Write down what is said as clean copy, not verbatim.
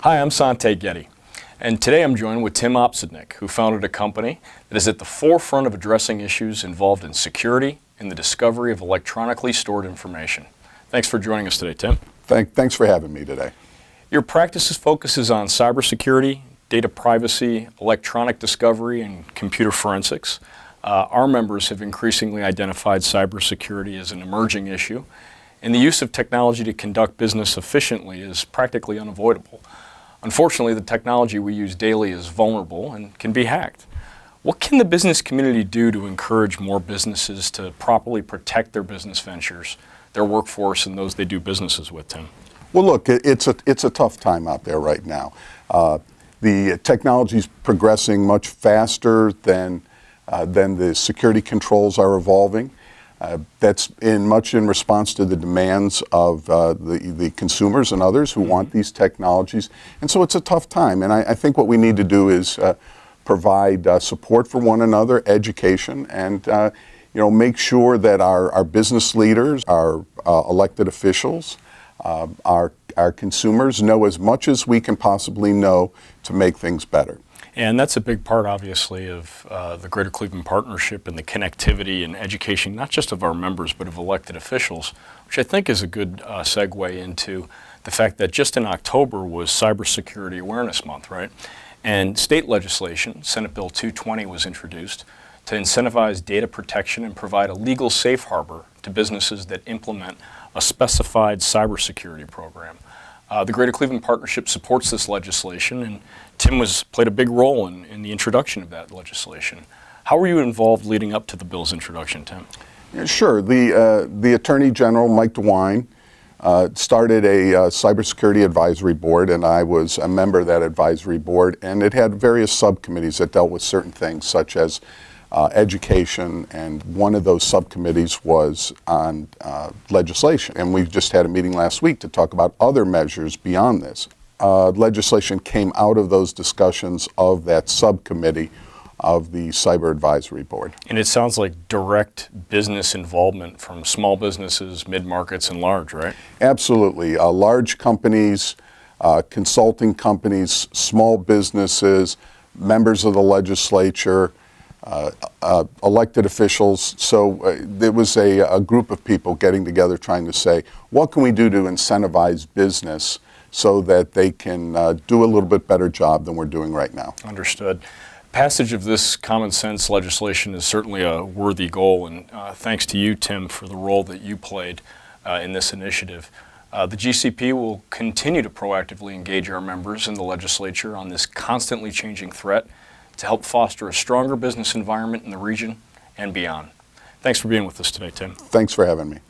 Hi, I'm Sante Getty, and today I'm joined with Tim Opsidnik, who founded a company that is at the forefront of addressing issues involved in security and the discovery of electronically stored information. Thanks for joining us today, Tim. Thanks for having me today. Your practice focuses on cybersecurity, data privacy, electronic discovery, and computer forensics. Our members have increasingly identified cybersecurity as an emerging issue, and the use of technology to conduct business efficiently is practically unavoidable. Unfortunately, the technology we use daily is vulnerable and can be hacked. What can the business community do to encourage more businesses to properly protect their business ventures, their workforce, and those they do businesses with, Tim? Well, look, it's a tough time out there right now. The technology is progressing much faster than the security controls are evolving. That's much in response to the demands of the consumers and others who want these technologies. And so it's a tough time. And I think what we need to do is provide support for one another, education, and make sure that our business leaders, our elected officials, our consumers know as much as we can possibly know to make things better. And that's a big part, obviously, of the Greater Cleveland Partnership and the connectivity and education, not just of our members, but of elected officials, which I think is a good segue into the fact that just in October was Cybersecurity Awareness Month, right? And state legislation, Senate Bill 220, was introduced to incentivize data protection and provide a legal safe harbor to businesses that implement a specified cybersecurity program. The Greater Cleveland Partnership supports this legislation, and Tim played a big role in the introduction of that legislation. How were you involved leading up to the bill's introduction, Tim? Yeah, sure. The Attorney General, Mike DeWine, started a cybersecurity advisory board, and I was a member of that advisory board, and it had various subcommittees that dealt with certain things, such as education, and one of those subcommittees was on legislation. And we just had a meeting last week to talk about other measures beyond this. Legislation came out of those discussions of that subcommittee of the Cyber Advisory Board. And it sounds like direct business involvement from small businesses, mid-markets, and large, right? Absolutely. Large companies, consulting companies, small businesses, members of the legislature, elected officials. So there was a group of people getting together trying to say, what can we do to incentivize business so that they can do a little bit better job than we're doing right now? Understood. Passage of this common sense legislation is certainly a worthy goal, and thanks to you, Tim, for the role that you played in this initiative. The GCP will continue to proactively engage our members in the legislature on this constantly changing threat to help foster a stronger business environment in the region and beyond. Thanks for being with us today, Tim. Thanks for having me.